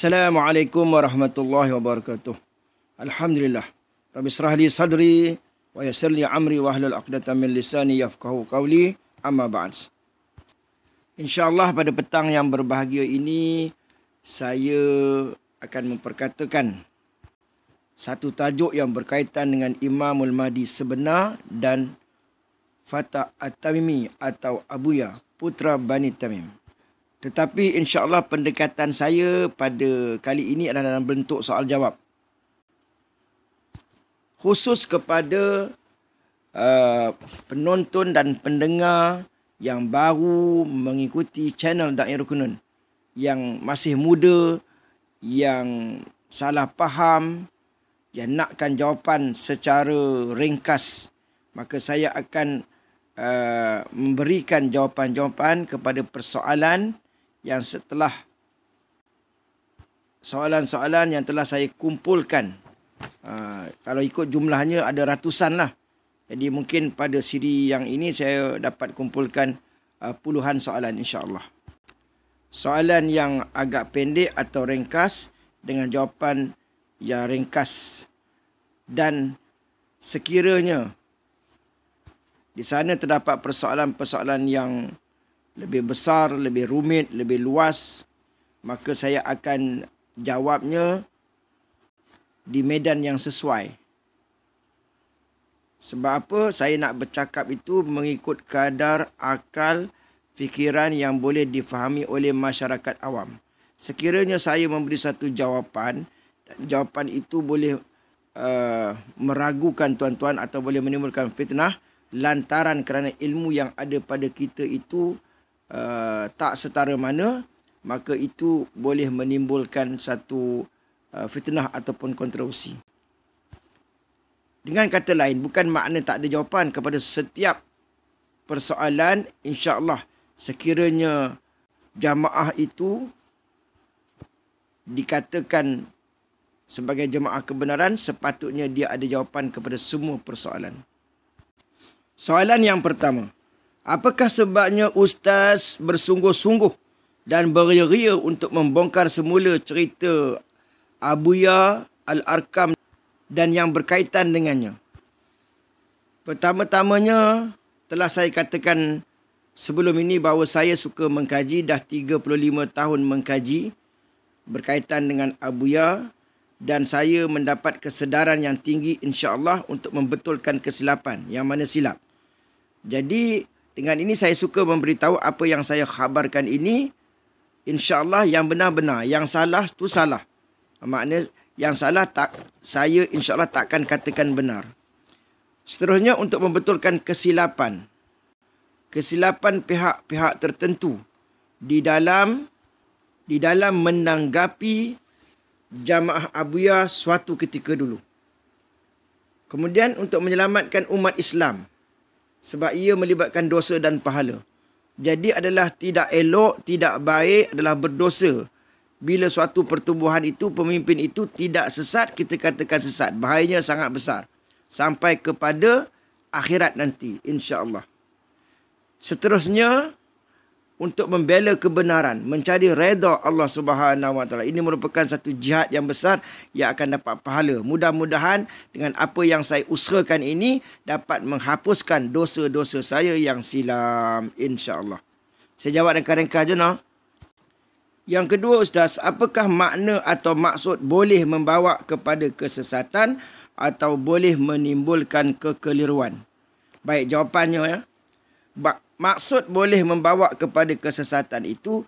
Assalamualaikum warahmatullahi wabarakatuh. Alhamdulillah. Rabbi israh li sadri wa yassir li amri wa hlul 'uqdatam min lisani yafqahu qawli. Amma ba'd. InsyaAllah pada petang yang berbahagia ini saya akan memperkatakan satu tajuk yang berkaitan dengan Imamul Mahdi sebenar dan Fatah At-Tamimi atau Abuya, putra Bani Tamim. Tetapi insya-Allah pendekatan saya pada kali ini adalah dalam bentuk soal jawab. Khusus kepada penonton dan pendengar yang baru mengikuti channel Da'i Rukunun, yang masih muda, yang salah faham, yang nakkan jawapan secara ringkas, maka saya akan memberikan jawapan-jawapan kepada persoalan yang setelah soalan-soalan yang telah saya kumpulkan. Kalau ikut jumlahnya ada ratusan lah. Jadi mungkin pada siri yang ini saya dapat kumpulkan puluhan soalan insya-Allah. Soalan yang agak pendek atau ringkas dengan jawapan yang ringkas. Dan sekiranya di sana terdapat persoalan-persoalan yang lebih besar, lebih rumit, lebih luas, maka saya akan jawabnya di medan yang sesuai. Sebab apa? Saya nak bercakap itu mengikut kadar akal fikiran yang boleh difahami oleh masyarakat awam. Sekiranya saya memberi satu jawapan, jawapan itu boleh meragukan tuan-tuan atau boleh menimbulkan fitnah lantaran kerana ilmu yang ada pada kita itu tak setara mana, maka itu boleh menimbulkan satu fitnah ataupun kontroversi. Dengan kata lain, bukan makna tak ada jawapan kepada setiap persoalan. InsyaAllah sekiranya jamaah itu dikatakan sebagai jamaah kebenaran, sepatutnya dia ada jawapan kepada semua persoalan. Soalan yang pertama, apakah sebabnya Ustaz bersungguh-sungguh dan beria-ria untuk membongkar semula cerita Abuya Al-Arkam dan yang berkaitan dengannya? Pertama-tamanya, telah saya katakan sebelum ini bahawa saya suka mengkaji, dah 35 tahun mengkaji berkaitan dengan Abuya, dan saya mendapat kesedaran yang tinggi insya-Allah untuk membetulkan kesilapan yang mana silap. Jadi dengan ini saya suka memberitahu apa yang saya khabarkan ini insya-Allah yang benar-benar, yang salah tu salah. Maknanya yang salah tak, saya insya-Allah takkan katakan benar. Seterusnya untuk membetulkan kesilapan pihak-pihak tertentu di dalam menanggapi jamaah Abuya suatu ketika dulu. Kemudian untuk menyelamatkan umat Islam sebab ia melibatkan dosa dan pahala. Jadi adalah tidak elok, tidak baik, adalah berdosa bila suatu pertubuhan itu, pemimpin itu tidak sesat, kita katakan sesat. Bahayanya sangat besar sampai kepada akhirat nanti insya-Allah. Seterusnya untuk membela kebenaran, mencari redha Allah Subhanahu Wa Taala. Ini merupakan satu jihad yang besar yang akan dapat pahala. Mudah-mudahan dengan apa yang saya usahakan ini dapat menghapuskan dosa-dosa saya yang silam insya-Allah. Saya jawab ringkas-ringkas je nah. Yang kedua Ustaz, apakah makna atau maksud boleh membawa kepada kesesatan atau boleh menimbulkan kekeliruan? Baik, jawapannya ya. Maksud boleh membawa kepada kesesatan itu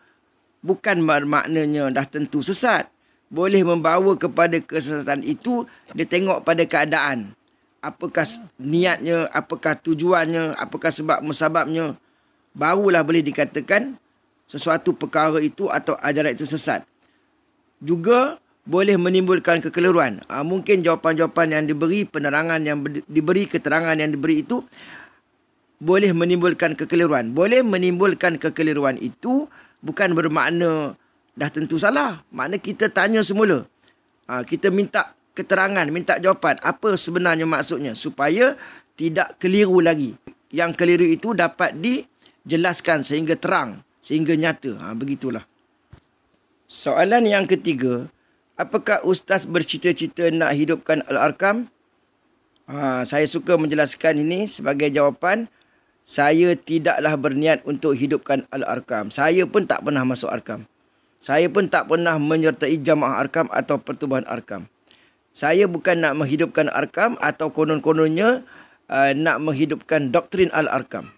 bukan bermaknanya dah tentu sesat. Boleh membawa kepada kesesatan itu dia tengok pada keadaan. Apakah niatnya, apakah tujuannya, apakah sebab musababnya. Barulah boleh dikatakan sesuatu perkara itu atau ajaran itu sesat. Juga boleh menimbulkan kekeliruan. Mungkin jawapan-jawapan yang diberi, penerangan yang diberi, keterangan yang diberi itu boleh menimbulkan kekeliruan. Boleh menimbulkan kekeliruan itu bukan bermakna dah tentu salah. Makna kita tanya semula. Kita minta keterangan, minta jawapan. Apa sebenarnya maksudnya? Supaya tidak keliru lagi. Yang keliru itu dapat dijelaskan sehingga terang, sehingga nyata. Begitulah. Soalan yang ketiga, apakah Ustaz bercita-cita nak hidupkan Al-Arkam? Saya suka menjelaskan ini sebagai jawapan. Saya tidaklah berniat untuk hidupkan Al-Arkam. Saya pun tak pernah masuk Arkam. Saya pun tak pernah menyertai jamaah Arkam atau pertubuhan Arkam. Saya bukan nak menghidupkan Arkam atau konon-kononnya nak menghidupkan doktrin Al-Arkam.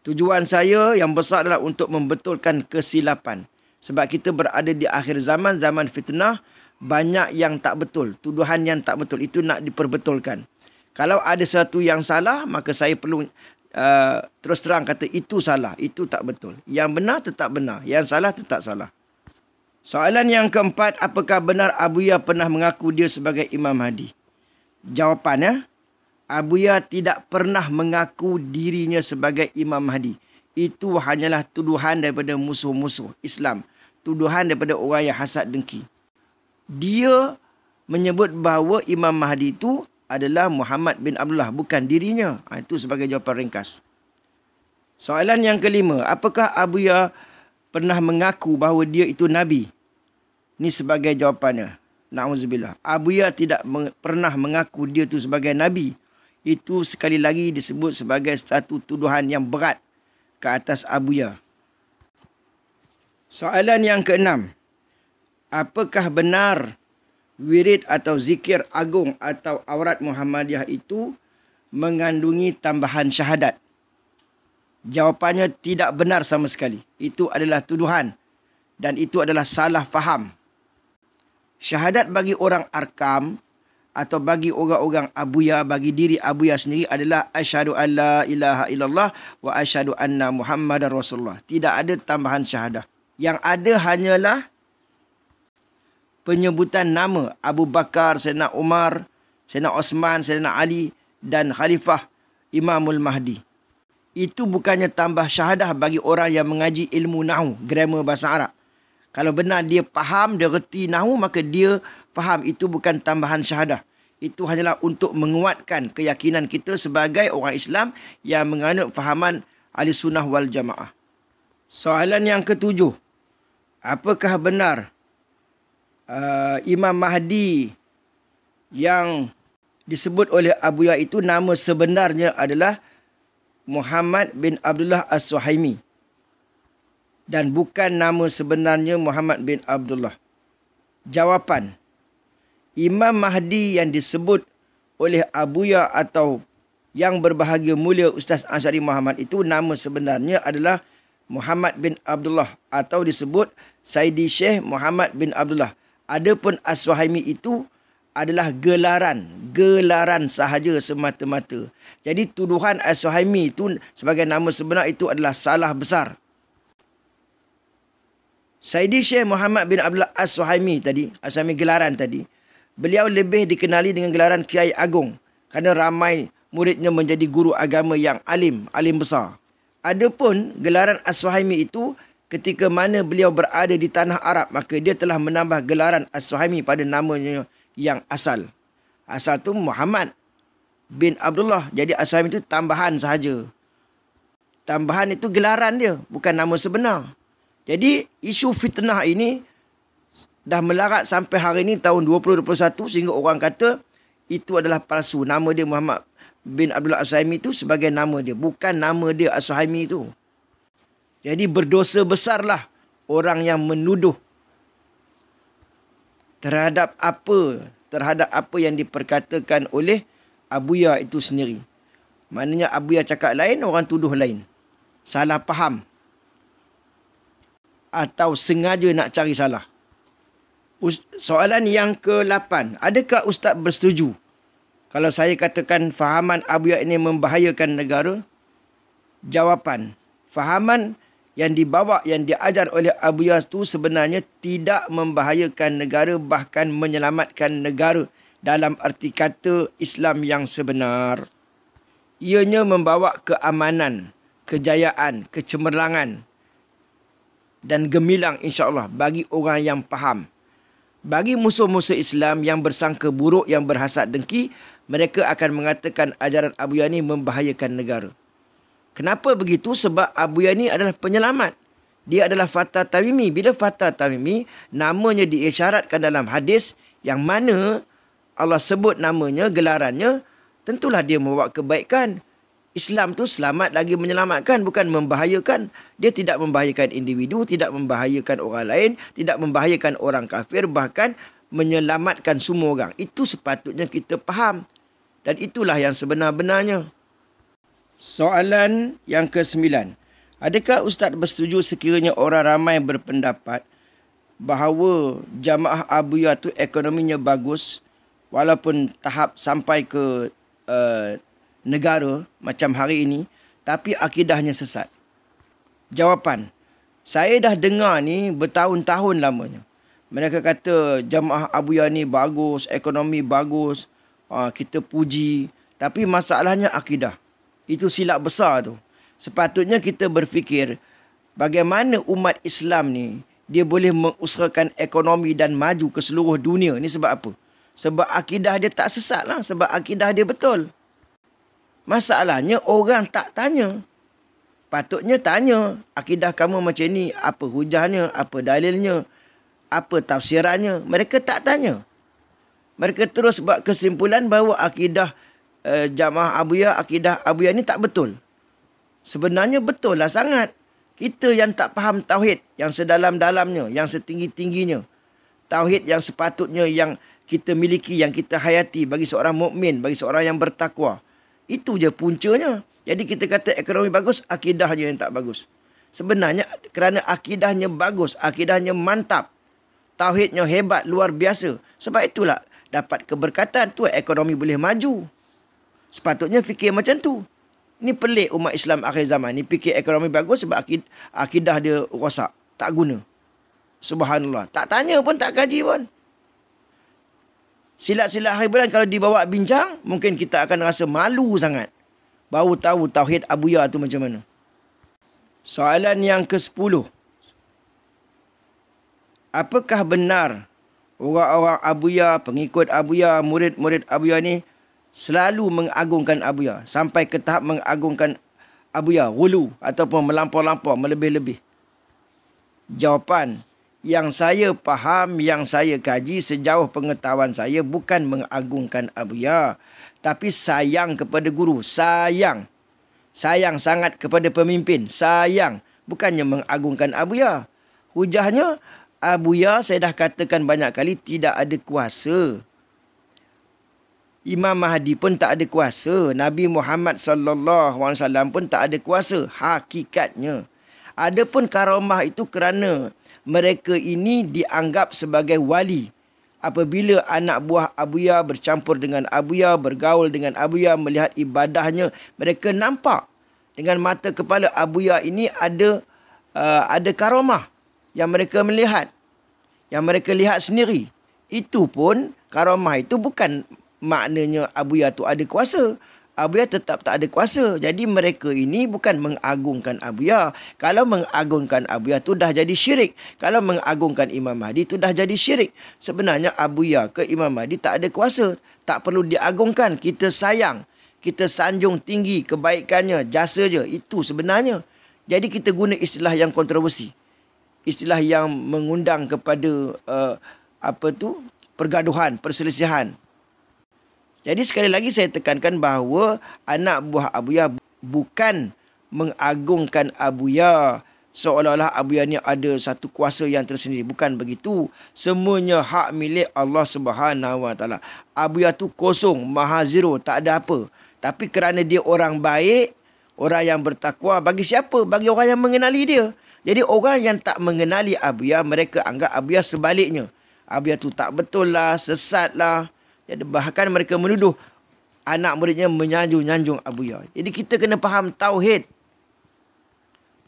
Tujuan saya yang besar adalah untuk membetulkan kesilapan. Sebab kita berada di akhir zaman, zaman fitnah, banyak yang tak betul. Tuduhan yang tak betul itu nak diperbetulkan. Kalau ada sesuatu yang salah, maka saya perlu terus terang kata itu salah, itu tak betul. Yang benar tetap benar, yang salah tetap salah. Soalan yang keempat, apakah benar Abuya pernah mengaku dia sebagai Imam Mahdi? Jawapannya, Abuya tidak pernah mengaku dirinya sebagai Imam Mahdi. Itu hanyalah tuduhan daripada musuh-musuh Islam. Tuduhan daripada orang yang hasad dengki. Dia menyebut bahawa Imam Mahdi itu adalah Muhammad bin Abdullah, bukan dirinya. Itu sebagai jawapan ringkas. Soalan yang kelima, apakah Abuya pernah mengaku bahawa dia itu Nabi? Ini sebagai jawapannya. Na'udzubillah. Abuya tidak pernah mengaku dia itu sebagai Nabi. Itu sekali lagi disebut sebagai satu tuduhan yang berat ke atas Abuya. Soalan yang keenam, apakah benar wirid atau zikir agung atau aurat Muhammadiyah itu mengandungi tambahan syahadat? Jawapannya tidak benar sama sekali. Itu adalah tuduhan dan itu adalah salah faham. Syahadat bagi orang Arkam atau bagi orang-orang Abuya, bagi diri Abuya sendiri adalah asyhadu an la ilaha illallah wa asyhadu anna Muhammadar Rasulullah. Tidak ada tambahan syahadah. Yang ada hanyalah penyebutan nama Abu Bakar, Sayyidina Umar, Sayyidina Osman, Sayyidina Ali dan Khalifah Imamul Mahdi. Itu bukannya tambah syahadah bagi orang yang mengaji ilmu nahu, grammar bahasa Arab. Kalau benar dia faham, dia reti nahu, maka dia faham itu bukan tambahan syahadah. Itu hanyalah untuk menguatkan keyakinan kita sebagai orang Islam yang menganut fahaman Ahli Sunnah wal Jamaah. Soalan yang ketujuh, apakah benar Imam Mahdi yang disebut oleh Abuya itu nama sebenarnya adalah Muhammad bin Abdullah As-Suhaimi dan bukan nama sebenarnya Muhammad bin Abdullah? Jawapan, Imam Mahdi yang disebut oleh Abuya atau yang berbahagia mulia Ustaz Asy'ari Muhammad itu nama sebenarnya adalah Muhammad bin Abdullah atau disebut Sayyidi Syekh Muhammad bin Abdullah. Adapun As-Suhaimi itu adalah gelaran sahaja semata-mata. Jadi tuduhan As-Suhaimi itu sebagai nama sebenar itu adalah salah besar. Sayyidi Syekh Muhammad bin Abdullah As-Suhaimi tadi, As-Suhaimi gelaran tadi, beliau lebih dikenali dengan gelaran Kiai Agong kerana ramai muridnya menjadi guru agama yang alim besar. Adapun gelaran As-Suhaimi itu ketika mana beliau berada di tanah Arab, maka dia telah menambah gelaran As-Suhaimi pada namanya yang asal. Asal tu Muhammad bin Abdullah. Jadi As-Suhaimi itu tambahan sahaja. Tambahan itu gelaran dia, bukan nama sebenar. Jadi isu fitnah ini dah melarat sampai hari ini tahun 2021 sehingga orang kata itu adalah palsu. Nama dia Muhammad bin Abdullah As-Suhaimi itu sebagai nama dia, bukan nama dia As-Suhaimi itu. Jadi berdosa besarlah orang yang menuduh terhadap apa yang diperkatakan oleh Abuya itu sendiri. Maknanya Abuya cakap lain, orang tuduh lain. Salah faham. Atau sengaja nak cari salah. Soalan yang ke-8. Adakah Ustaz bersetuju kalau saya katakan fahaman Abuya ini membahayakan negara? Jawapan, fahaman yang dibawa, yang diajar oleh Abuya itu sebenarnya tidak membahayakan negara, bahkan menyelamatkan negara dalam arti kata Islam yang sebenar. Ianya membawa keamanan, kejayaan, kecemerlangan dan gemilang insya-Allah bagi orang yang faham. Bagi musuh-musuh Islam yang bersangka buruk, yang berhasad dengki, mereka akan mengatakan ajaran Abuya ini membahayakan negara. Kenapa begitu? Sebab Abuya ini adalah penyelamat. Dia adalah Fatah Tamimi. Bila Fatah Tamimi, namanya diisyaratkan dalam hadis yang mana Allah sebut namanya, gelarannya, tentulah dia membawa kebaikan. Islam tu selamat lagi menyelamatkan, bukan membahayakan. Dia tidak membahayakan individu, tidak membahayakan orang lain, tidak membahayakan orang kafir, bahkan menyelamatkan semua orang. Itu sepatutnya kita faham. Dan itulah yang sebenar-benarnya. Soalan yang ke-9. Adakah Ustaz bersetuju sekiranya orang ramai berpendapat bahawa jamaah Abuyah tu ekonominya bagus walaupun tahap sampai ke negara macam hari ini, tapi akidahnya sesat? Jawapan, saya dah dengar ni bertahun-tahun lamanya. Mereka kata jamaah Abuyah ni bagus, ekonomi bagus, kita puji. Tapi masalahnya akidah. Itu silap besar tu. Sepatutnya kita berfikir bagaimana umat Islam ni dia boleh mengusahakan ekonomi dan maju ke seluruh dunia. Ni sebab apa? Sebab akidah dia tak sesat lah. Sebab akidah dia betul. Masalahnya orang tak tanya. Patutnya tanya, akidah kamu macam ni, apa hujahnya, apa dalilnya, apa tafsirannya. Mereka tak tanya. Mereka terus buat kesimpulan bahawa akidah jamaah Abuyah, akidah Abuyah ni tak betul. Sebenarnya betul lah sangat. Kita yang tak faham tauhid, yang sedalam-dalamnya, yang setinggi-tingginya. Tauhid yang sepatutnya yang kita miliki, yang kita hayati bagi seorang mukmin, bagi seorang yang bertakwa. Itu je puncanya. Jadi kita kata ekonomi bagus, akidahnya yang tak bagus. Sebenarnya kerana akidahnya bagus, akidahnya mantap, tauhidnya hebat, luar biasa. Sebab itulah dapat keberkatan, tu ekonomi boleh maju. Sepatutnya fikir macam tu. Ini pelik umat Islam akhir zaman ni fikir ekonomi bagus sebab akidah dia rosak, tak guna. Subhanallah. Tak tanya pun, tak kaji pun. Silat-silat hari bulan kalau dibawa bincang, mungkin kita akan rasa malu sangat. Baru tahu tauhid Abuyah tu macam mana. Soalan yang ke-10. Apakah benar orang-orang Abuyah, pengikut Abuyah, murid-murid Abuyah ni selalu mengagungkan Abuyah sampai ke tahap mengagungkan Abuyah, ghulu ataupun melampau-lampau, melebih-lebih? Jawapan, yang saya faham, yang saya kaji sejauh pengetahuan saya bukan mengagungkan Abuyah, tapi sayang kepada guru, sayang sangat kepada pemimpin, sayang, bukannya mengagungkan Abuyah. Hujahnya, Abuyah saya dah katakan banyak kali tidak ada kuasa. Imam Mahdi pun tak ada kuasa. Nabi Muhammad SAW pun tak ada kuasa. Hakikatnya. Adapun karamah itu kerana mereka ini dianggap sebagai wali. Apabila anak buah Abuyah bercampur dengan Abuyah, bergaul dengan Abuyah, melihat ibadahnya, mereka nampak dengan mata kepala Abuyah ini ada karamah yang mereka melihat. Yang mereka lihat sendiri. Itu pun, karamah itu bukan maknanya Abuyah tu ada kuasa. Abuyah tetap tak ada kuasa. Jadi mereka ini bukan mengagungkan Abuyah. Kalau mengagungkan Abuyah tu dah jadi syirik. Kalau mengagungkan Imam Mahdi tu dah jadi syirik. Sebenarnya Abuyah ke Imam Mahdi tak ada kuasa. Tak perlu diagungkan. Kita sayang. Kita sanjung tinggi kebaikannya, jasa je. Itu sebenarnya. Jadi kita guna istilah yang kontroversi. Istilah yang mengundang kepada pergaduhan, perselisihan. Jadi sekali lagi saya tekankan bahawa anak buah Abuyah bukan mengagungkan Abuyah seolah-olah Abuyah ni ada satu kuasa yang tersendiri. Bukan begitu. Semuanya hak milik Allah Subhanahu Wa Taala. Abuyah tu kosong, maha zero, tak ada apa. Tapi kerana dia orang baik, orang yang bertakwa, bagi siapa? Bagi orang yang mengenali dia. Jadi orang yang tak mengenali Abuyah, mereka anggap Abuyah sebaliknya. Abuyah tu tak betul lah, sesat lah. Jadi bahkan mereka menuduh anak muridnya menyanjung-nyanjung Abuyah. Jadi kita kena faham tauhid.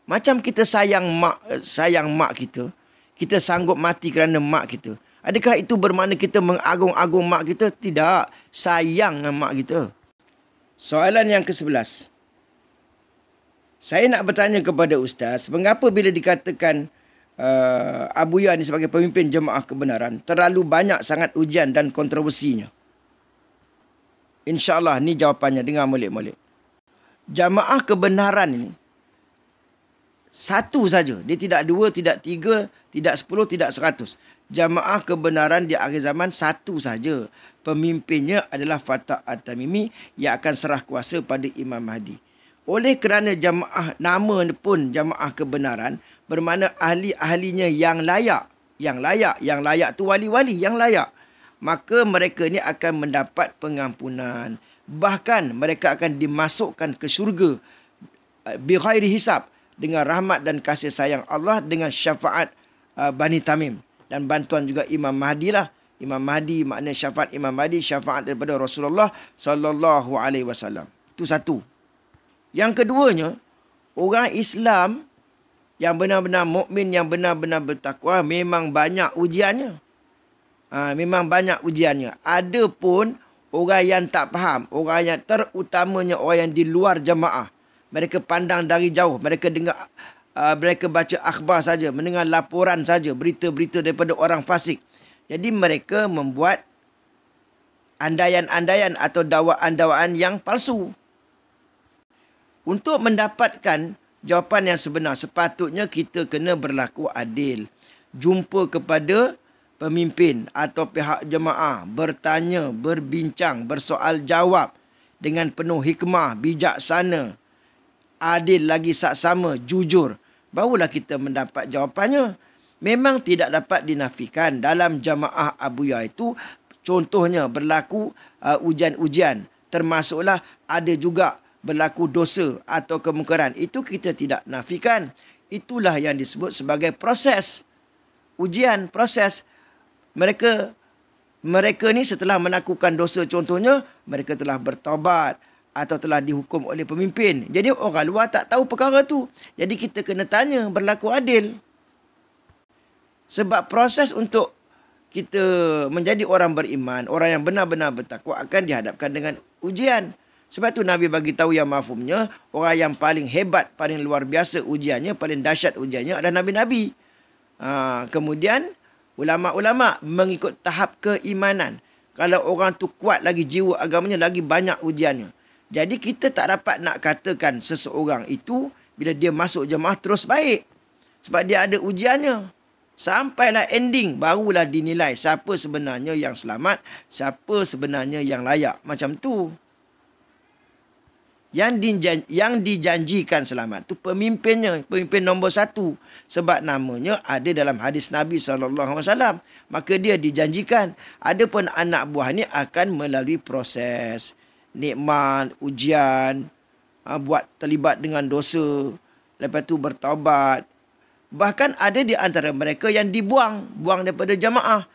Macam kita sayang mak kita, kita sanggup mati kerana mak kita. Adakah itu bermakna kita mengagung-agung mak kita? Tidak. Sayang dengan mak kita. Soalan yang ke-11. Saya nak bertanya kepada Ustaz, mengapa bila dikatakan Abuyah ni sebagai pemimpin jemaah kebenaran, terlalu banyak sangat ujian dan kontroversinya? InsyaAllah ni jawapannya, dengar molek-molek. Jamaah kebenaran ini satu saja. Dia tidak dua, tidak tiga, tidak 10, tidak 100. Jamaah kebenaran di akhir zaman satu saja. Pemimpinnya adalah Fatah At-Tamimi yang akan serah kuasa pada Imam Mahdi. Oleh kerana jamaah, nama pun jamaah kebenaran, bermakna ahli-ahlinya yang layak. Yang layak tu wali-wali yang layak. Maka mereka ni akan mendapat pengampunan. Bahkan mereka akan dimasukkan ke syurga bighairi hisab, dengan rahmat dan kasih sayang Allah, dengan syafaat Bani Tamim dan bantuan juga Imam Mahdi lah. Imam Mahdi makna syafaat Imam Mahdi, syafaat daripada Rasulullah sallallahu alaihi wasallam. Itu satu. Yang keduanya, orang Islam yang benar-benar mukmin, yang benar-benar bertakwa, memang banyak ujiannya. Memang banyak ujiannya. Ada pun orang yang tak faham, orang yang terutamanya orang yang di luar jamaah. Mereka pandang dari jauh, mereka dengar, mereka baca akhbar saja, mendengar laporan saja, berita-berita daripada orang fasik. Jadi mereka membuat andaian-andaian atau dakwaan-dakwaan yang palsu. Untuk mendapatkan jawapan yang sebenar, sepatutnya kita kena berlaku adil. Jumpa kepada pemimpin atau pihak jemaah, bertanya, berbincang, bersoal jawab dengan penuh hikmah, bijaksana, adil lagi saksama, jujur. Barulah kita mendapat jawapannya. Memang tidak dapat dinafikan dalam jamaah Abuya itu, contohnya berlaku ujian-ujian. Termasuklah ada juga berlaku dosa atau kemungkaran. Itu kita tidak nafikan. Itulah yang disebut sebagai proses. Ujian, proses. Mereka ni setelah melakukan dosa, contohnya, mereka telah bertaubat atau telah dihukum oleh pemimpin. Jadi orang luar tak tahu perkara tu. Jadi kita kena tanya, berlaku adil. Sebab proses untuk kita menjadi orang beriman, orang yang benar-benar bertakwa, akan dihadapkan dengan ujian. Sebab tu Nabi bagi tahu yang mafhumnya, orang yang paling hebat, paling luar biasa ujiannya, paling dahsyat ujiannya adalah Nabi-Nabi. Kemudian ulama-ulama mengikut tahap keimanan. Kalau orang tu kuat lagi jiwa agamanya, lagi banyak ujiannya. Jadi kita tak dapat nak katakan seseorang itu bila dia masuk jemaah terus baik. Sebab dia ada ujiannya. Sampailah ending, barulah dinilai siapa sebenarnya yang selamat, siapa sebenarnya yang layak. Macam tu. Yang dijanjikan selamat tu pemimpinnya, pemimpin nombor satu. Sebab namanya ada dalam hadis Nabi SAW. Maka dia dijanjikan. Adapun anak buah ni akan melalui proses. Nikmat, ujian, buat terlibat dengan dosa, lepas tu bertaubat. Bahkan ada di antara mereka yang buang daripada jamaah.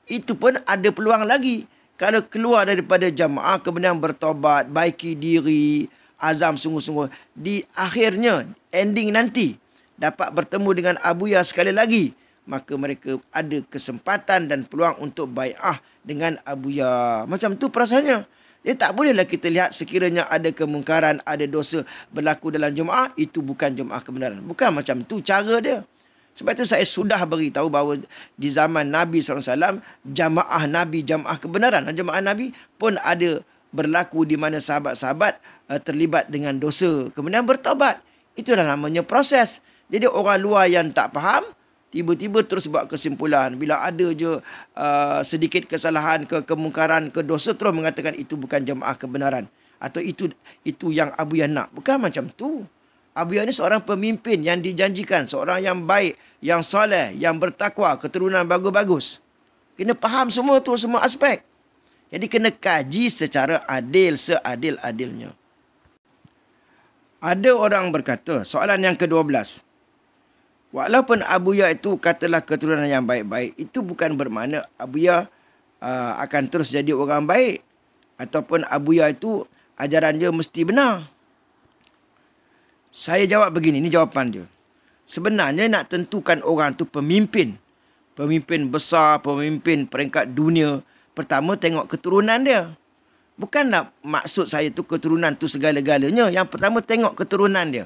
Itu pun ada peluang lagi. Kalau keluar daripada jamaah, kemudian bertaubat, baiki diri, azam sungguh-sungguh, di akhirnya, ending nanti, dapat bertemu dengan Abuya sekali lagi, maka mereka ada kesempatan dan peluang untuk bai'ah dengan Abuya. Macam tu perasaannya. Tak bolehlah kita lihat sekiranya ada kemungkaran, ada dosa berlaku dalam jemaah, itu bukan jemaah kebenaran. Bukan macam tu cara dia. Sebab itu saya sudah beritahu bahawa di zaman Nabi SAW, jamaah Nabi, jamaah kebenaran, jamaah Nabi pun ada berlaku di mana sahabat-sahabat terlibat dengan dosa, kemudian bertaubat. Itulah namanya proses. Jadi orang luar yang tak faham, tiba-tiba terus buat kesimpulan. Bila ada je sedikit kesalahan, kemungkaran, dosa, terus mengatakan itu bukan jemaah kebenaran. Atau itu yang Abuya nak. Bukan macam tu. Abuya ni seorang pemimpin yang dijanjikan. Seorang yang baik, yang soleh, yang bertakwa, keturunan bagus-bagus. Kena faham semua tu, semua aspek. Jadi kena kaji secara adil, seadil-adilnya. Ada orang berkata, soalan yang ke-12. Walaupun Abuya itu katalah keturunan yang baik-baik, itu bukan bermakna Abuya akan terus jadi orang baik. Ataupun Abuya itu ajaran dia mesti benar. Saya jawab begini, ini jawapan dia. Sebenarnya nak tentukan orang tu pemimpin. Pemimpin besar, pemimpin peringkat dunia. Pertama tengok keturunan dia. Bukanlah maksud saya tu keturunan tu segala-galanya. Yang pertama tengok keturunan dia.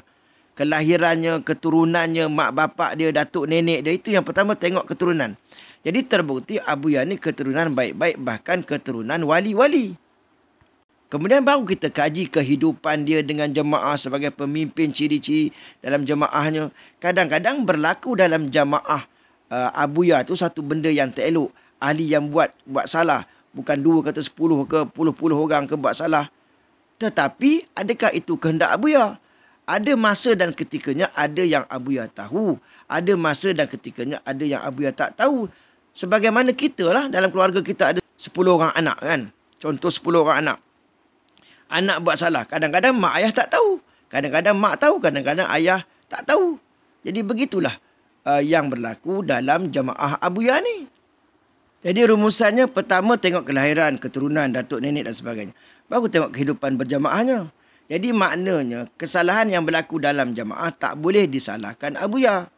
Kelahirannya, keturunannya, mak bapak dia, datuk nenek dia. Itu yang pertama tengok keturunan. Jadi terbukti Abuya ni keturunan baik-baik, bahkan keturunan wali-wali. Kemudian baru kita kaji kehidupan dia dengan jemaah sebagai pemimpin, ciri-ciri dalam jemaahnya. Kadang-kadang berlaku dalam jemaah abuya tu satu benda yang tak elok. Ahli yang buat salah. Bukan 2 kata 10 ke puluh-puluh orang ke buat salah. Tetapi adakah itu kehendak abuya? Ada masa dan ketikanya ada yang abuya tahu. Ada masa dan ketikanya ada yang abuya tak tahu. Sebagaimana kita lah, dalam keluarga kita ada 10 orang anak kan. Contoh 10 orang anak. Anak buat salah. Kadang-kadang mak ayah tak tahu. Kadang-kadang mak tahu. Kadang-kadang ayah tak tahu. Jadi begitulah yang berlaku dalam jemaah abuya ni. Jadi rumusannya pertama tengok kelahiran, keturunan, datuk, nenek dan sebagainya. Baru tengok kehidupan berjamaahnya. Jadi maknanya kesalahan yang berlaku dalam jamaah tak boleh disalahkan abuya.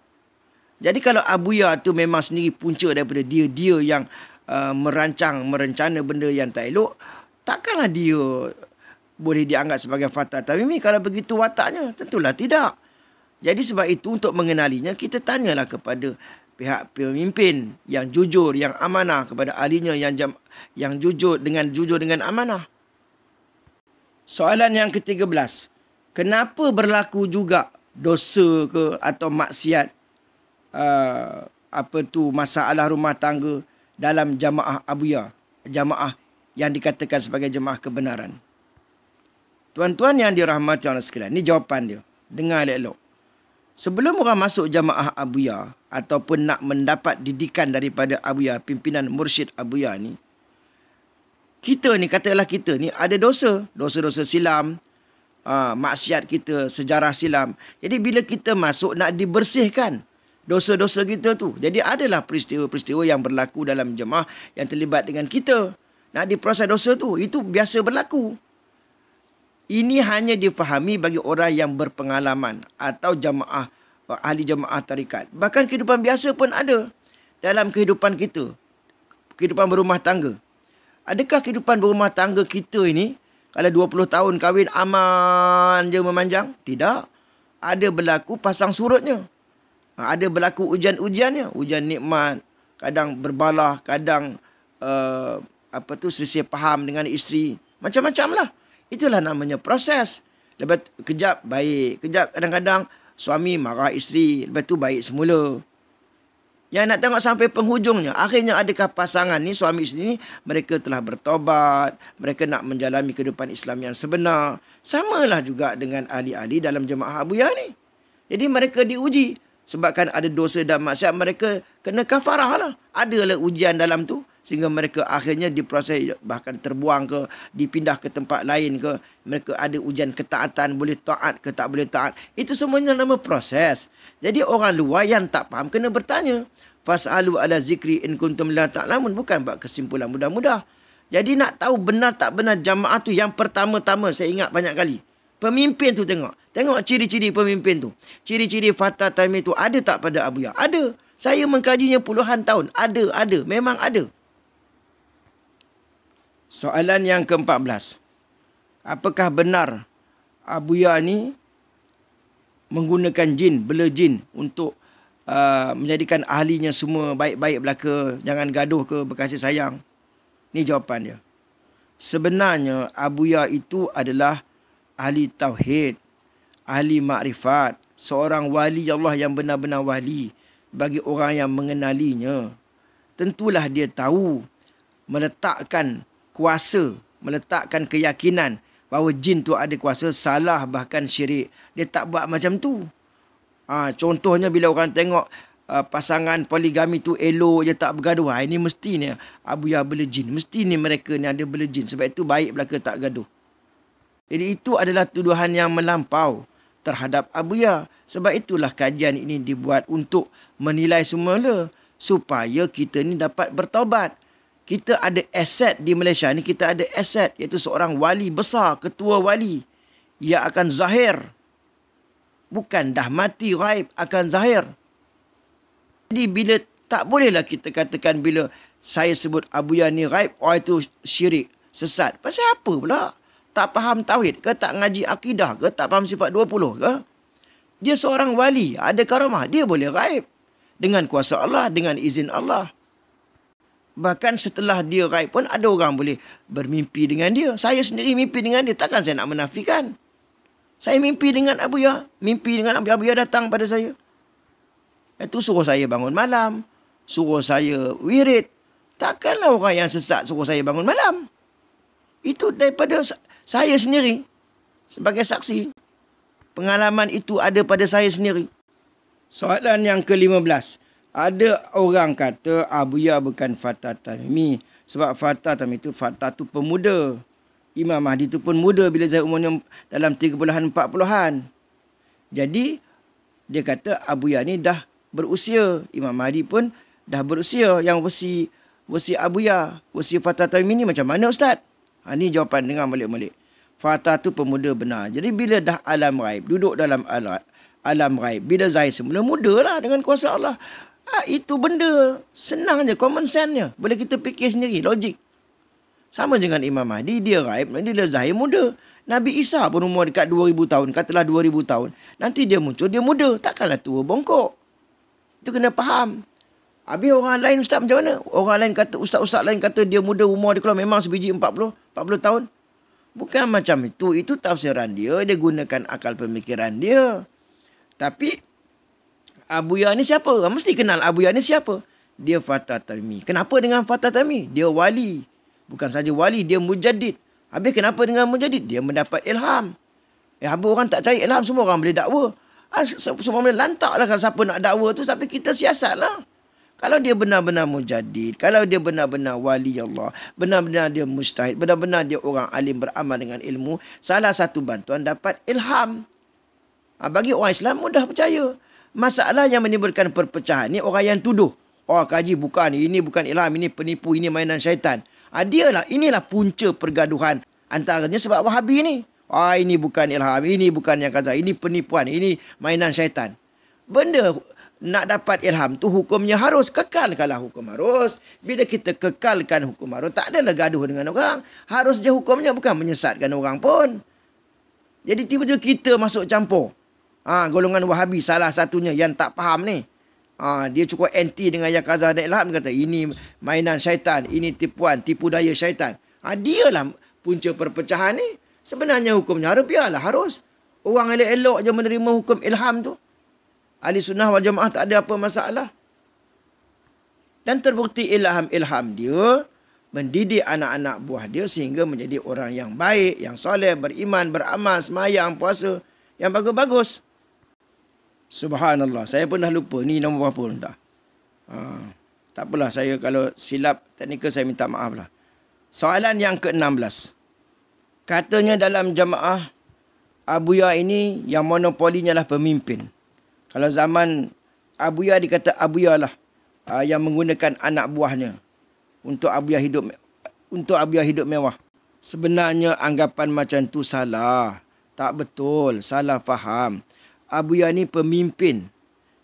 Jadi kalau abuya tu memang sendiri punca daripada dia yang merencana benda yang tak elok, takkanlah dia boleh dianggap sebagai fatah tamimi kalau begitu wataknya? Tentulah tidak. Jadi sebab itu untuk mengenalinya kita tanyalah kepada pihak pemimpin yang jujur, yang amanah, kepada ahlinya yang jujur dengan amanah. Soalan yang ke-13. Kenapa berlaku juga dosa ke atau maksiat masalah rumah tangga dalam jamaah abuya, jamaah yang dikatakan sebagai jamaah kebenaran? Tuan-tuan yang dirahmati Allah sekalian, ni jawapan dia. Dengar elok-elok. Sebelum orang masuk jamaah abuya ataupun nak mendapat didikan daripada abuya, pimpinan mursyid abuya ni, kita ni, katakanlah kita ni ada dosa. Dosa-dosa silam, maksiat kita, sejarah silam. Jadi bila kita masuk nak dibersihkan dosa-dosa kita tu. Jadi adalah peristiwa-peristiwa yang berlaku dalam jemaah yang terlibat dengan kita. Nak diproses dosa tu, itu biasa berlaku. Ini hanya difahami bagi orang yang berpengalaman atau jamaah, ahli jamaah tarikat. Bahkan kehidupan biasa pun ada dalam kehidupan kita. Kehidupan berumah tangga. Adakah kehidupan berumah tangga kita ini, kalau 20 tahun kahwin aman je memanjang? Tidak. Ada berlaku pasang surutnya. Ada berlaku ujian-ujiannya. Ujian nikmat. Kadang berbalah. Kadang selisih faham dengan isteri. Macam-macam lah. Itulah namanya proses. Lepas kejap baik. Kejap kadang-kadang suami marah isteri. Lepas tu baik semula. Yang nak tengok sampai penghujungnya. Akhirnya adakah pasangan ni, suami isteri ni, mereka telah bertobat. Mereka nak menjalani kehidupan Islam yang sebenar. Samalah juga dengan ahli-ahli dalam jemaah abuya ni. Jadi mereka diuji. Sebabkan ada dosa dan maksiat, mereka kena kafarah lah. Adalah ujian dalam tu. Sehingga mereka akhirnya diproses, bahkan terbuang ke, dipindah ke tempat lain ke. Mereka ada ujian ketaatan, boleh taat ke tak boleh taat. Itu semuanya nama proses. Jadi orang luar yang tak faham kena bertanya. Fas'alu ala zikri in kuntum la ta'lamun. Bukan buat kesimpulan mudah-mudah. Jadi nak tahu benar tak benar jamaah tu, yang pertama-tama saya ingat banyak kali. Pemimpin tu tengok. Tengok ciri-ciri pemimpin tu. Ciri-ciri fatah tamimi tu ada tak pada abuya? Ada. Saya mengkajinya puluhan tahun. Ada. Memang ada. Soalan yang ke-14. Apakah benar abuya ni menggunakan jin, bela jin untuk menjadikan ahlinya semua baik-baik belaka, jangan gaduh ke, berkasih sayang? Ni jawapan dia. Sebenarnya abuya itu adalah ahli tauhid, ahli makrifat, seorang wali Allah yang benar-benar wali bagi orang yang mengenalinya. Tentulah dia tahu meletakkan kuasa, meletakkan keyakinan bahawa jin tu ada kuasa, salah bahkan syirik. Dia tak buat macam tu. Contohnya bila orang tengok pasangan poligami tu elok je, tak bergaduh. Ini mesti ni abuya bela jin. Mesti ni mereka ni ada bela jin. Sebab itu baik belaka tak gaduh. Jadi itu adalah tuduhan yang melampau terhadap abuya. Sebab itulah kajian ini dibuat untuk menilai semula supaya kita ni dapat bertaubat. Kita ada aset di Malaysia ni, kita ada aset iaitu seorang wali besar, ketua wali yang akan zahir. Bukan dah mati ghaib, akan zahir. Jadi bila tak bolehlah kita katakan bila saya sebut abuya ni ghaib, itu syirik, sesat. Pasal apa pula? Tak faham tauhid ke, tak ngaji akidah ke, tak faham sifat 20 ke? Dia seorang wali, ada karamah, dia boleh ghaib. Dengan kuasa Allah, dengan izin Allah. Bahkan setelah dia raib pun ada orang boleh bermimpi dengan dia. Saya sendiri mimpi dengan dia. Takkan saya nak menafikan. Saya mimpi dengan Abuya. Mimpi dengan Abuya. Abuya datang pada saya. Itu suruh saya bangun malam. Suruh saya wirid. Takkanlah orang yang sesat suruh saya bangun malam. Itu daripada saya sendiri. Sebagai saksi. Pengalaman itu ada pada saya sendiri. Soalan yang ke-15. Ada orang kata Abuya bukan Fatah Tamimi. Sebab Fatah Tamimi itu, Fatah tu pemuda. Imam Mahdi tu pun muda bila saya umurnya dalam 30-an, 40-an. Jadi, dia kata Abuya ni dah berusia. Imam Mahdi pun dah berusia. Yang wasi Abuya, wasi Fatah Tamimi ni macam mana Ustaz? Ni jawapan, dengar balik-balik. Fatah tu pemuda benar. Jadi bila dah alam raib, duduk dalam alam raib. Bila Zahir semula, muda lah dengan kuasa Allah. Itu benda senang je, common sense-nya. Boleh kita fikir sendiri, logik. Sama dengan Imam Mahdi, dia raib, dia Zahir muda. Nabi Isa pun umur dekat 2000 tahun, katalah 2000 tahun. Nanti dia muncul, dia muda. Takkanlah tua bongkok. Itu kena faham. Habis orang lain Ustaz macam mana? Orang lain kata, Ustaz-Ustaz lain kata dia muda, umur dia kalau memang sebiji 40 tahun. Bukan macam itu. Itu tafsiran dia. Dia gunakan akal pemikiran dia. Tapi Abuya ni siapa? Mesti kenal Abuya ni siapa? Dia Fatah Tamimi. Kenapa dengan Fatah Tamimi? Dia wali. Bukan saja wali, dia mujaddid. Habis kenapa dengan mujaddid? Dia mendapat ilham. Habis orang tak cari ilham, semua orang boleh dakwa. Semua boleh lantaklah kalau siapa nak dakwa tu, tapi kita siasatlah. Kalau dia benar-benar mujaddid, kalau dia benar-benar wali Allah, benar-benar dia mujtahid, benar-benar dia orang alim beramal dengan ilmu, salah satu bantuan dapat ilham. Bagi orang Islam mudah percaya. Masalah yang menimbulkan perpecahan ni orang yang tuduh. Kaji bukan, ini bukan ilham, ini penipu, ini mainan syaitan. Inilah punca pergaduhan antaranya sebab Wahabi ni. Ini bukan ilham, ini bukan yang kaza, ini penipuan, ini mainan syaitan. Benda nak dapat ilham tu hukumnya harus kekalkanlah hukum harus. Bila kita kekalkan hukum harus, tak adalah gaduh dengan orang. Harus je hukumnya, bukan menyesatkan orang pun. Jadi tiba-tiba kita masuk campur. Golongan Wahabi salah satunya yang tak faham ni. Dia cukup anti dengan yang kaza dan ilham. Dia kata ini mainan syaitan, ini tipuan, tipu daya syaitan. Dialah punca perpecahan ni. Sebenarnya hukumnya harus, biarlah harus. Orang elok-elok je menerima hukum ilham tu. Ahli sunnah wal jamaah tak ada apa masalah. Dan terbukti ilham dia mendidik anak-anak buah dia sehingga menjadi orang yang baik, yang soleh, beriman, beramal, semayang, puasa, yang bagus-bagus. Subhanallah, saya pun dah lupa ni nombor berapa entah. Tak apalah, saya kalau silap teknikal saya minta maaf lah. Soalan yang ke-16. Katanya dalam jamaah Abuya ini yang monopolinya lah pemimpin. Kalau zaman Abuya dikata Abuya lah yang menggunakan anak buahnya untuk Abuya hidup mewah. Sebenarnya anggapan macam tu salah. Tak betul, salah faham. Abuya ni pemimpin.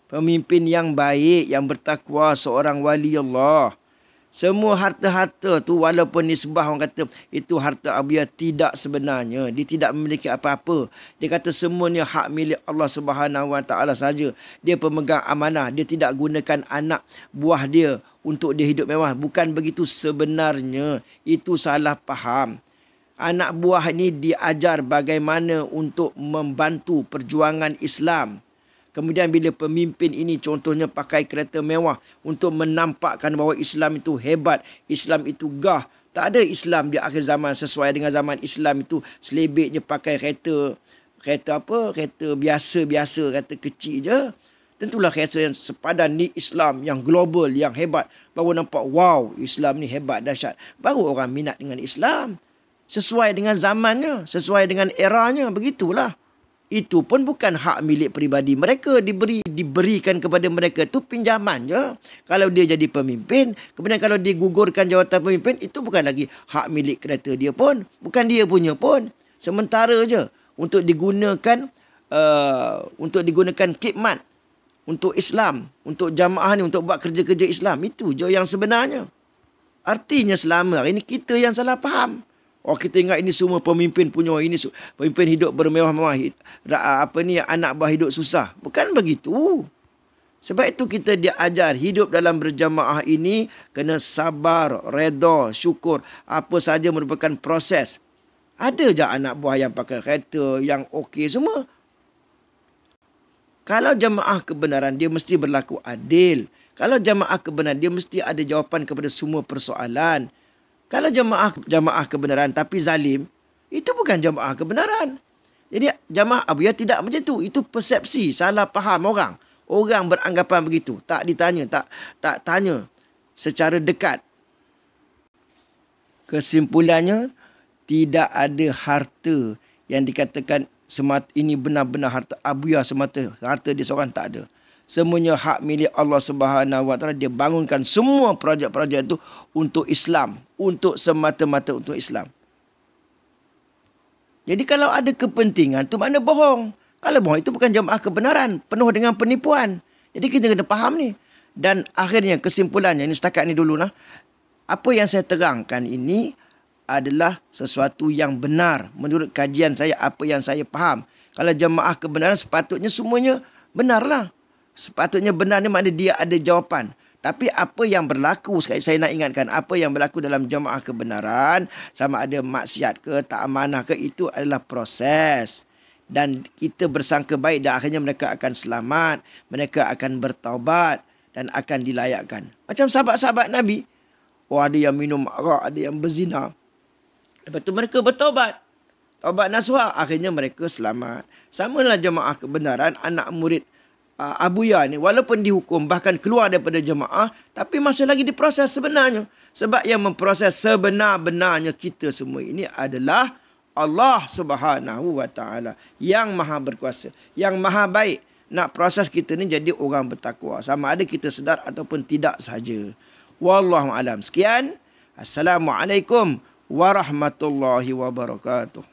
Pemimpin yang baik, yang bertakwa, seorang wali Allah. Semua harta-harta tu walaupun nisbah orang kata itu harta Abuya, tidak sebenarnya. Dia tidak memiliki apa-apa. Dia kata semuanya hak milik Allah Subhanahu Wa Taala saja. Dia pemegang amanah. Dia tidak gunakan anak buah dia untuk dia hidup mewah. Bukan begitu sebenarnya. Itu salah faham. Anak buah ni diajar bagaimana untuk membantu perjuangan Islam. Kemudian bila pemimpin ini contohnya pakai kereta mewah untuk menampakkan bahawa Islam itu hebat, Islam itu gah. Tak ada Islam di akhir zaman sesuai dengan zaman Islam itu selebihnya pakai kereta biasa-biasa, kereta kecil je. Tentulah kereta yang sepadan ni Islam yang global, yang hebat. Baru nampak wow, Islam ni hebat, dahsyat. Baru orang minat dengan Islam. Sesuai dengan zamannya, sesuai dengan eranya, begitulah. Itu pun bukan hak milik peribadi mereka, diberikan kepada mereka, itu pinjaman je. Kalau dia jadi pemimpin, kemudian kalau digugurkan jawatan pemimpin, itu bukan lagi hak milik kereta dia pun, bukan dia punya pun. Sementara je untuk digunakan khidmat untuk Islam, untuk jamaah ni, untuk buat kerja-kerja Islam, itu je yang sebenarnya. Artinya selama hari ni kita yang salah faham. Kita ingat ini semua pemimpin punya, ini pemimpin hidup bermewah-mewah, anak buah hidup susah. Bukan begitu. Sebab itu kita diajar hidup dalam berjamaah ini kena sabar, redha, syukur. Apa saja merupakan proses. Ada je anak buah yang pakai kereta, yang okey semua. Kalau jamaah kebenaran, dia mesti berlaku adil. Kalau jamaah kebenaran, dia mesti ada jawapan kepada semua persoalan. Kalau jamaah kebenaran tapi zalim, itu bukan jamaah kebenaran. Jadi jamaah abuyah tidak macam tu. Itu persepsi, salah faham orang. Orang beranggapan begitu. Tak ditanya, tak tanya secara dekat. Kesimpulannya, tidak ada harta yang dikatakan semata ini benar-benar harta abuyah semata. Harta dia seorang tak ada. Semuanya hak milik Allah Subhanahu Wa Taala. Dia bangunkan semua projek-projek itu untuk Islam, untuk semata-mata untuk Islam. Jadi kalau ada kepentingan tu makna bohong. Kalau bohong itu bukan jamaah kebenaran, penuh dengan penipuan. Jadi kita kena faham ni. Dan akhirnya kesimpulannya ini setakat ni dululah. Apa yang saya terangkan ini adalah sesuatu yang benar menurut kajian saya, apa yang saya faham. Kalau jamaah kebenaran sepatutnya semuanya benarlah. Sepatutnya benar ni maknanya dia ada jawapan. Tapi apa yang berlaku, sekali saya nak ingatkan, apa yang berlaku dalam jamaah kebenaran, sama ada maksiat ke, tak amanah ke, itu adalah proses. Dan kita bersangka baik dan akhirnya mereka akan selamat, mereka akan bertaubat dan akan dilayakkan. Macam sahabat-sahabat Nabi. Oh, ada yang minum arak, ada yang berzina. Lepas tu mereka bertaubat. Taubat nasuha, akhirnya mereka selamat. Samalah jamaah kebenaran, anak murid abuyah ni, walaupun dihukum bahkan keluar daripada jemaah, tapi masih lagi diproses sebenarnya. Sebab yang memproses sebenar-benarnya kita semua ini adalah Allah Subhanahu Wa Taala yang maha berkuasa, yang maha baik. Nak proses kita ni jadi orang bertakwa, sama ada kita sedar ataupun tidak saja. Wallahu alam. Sekian. Assalamualaikum warahmatullahi wabarakatuh.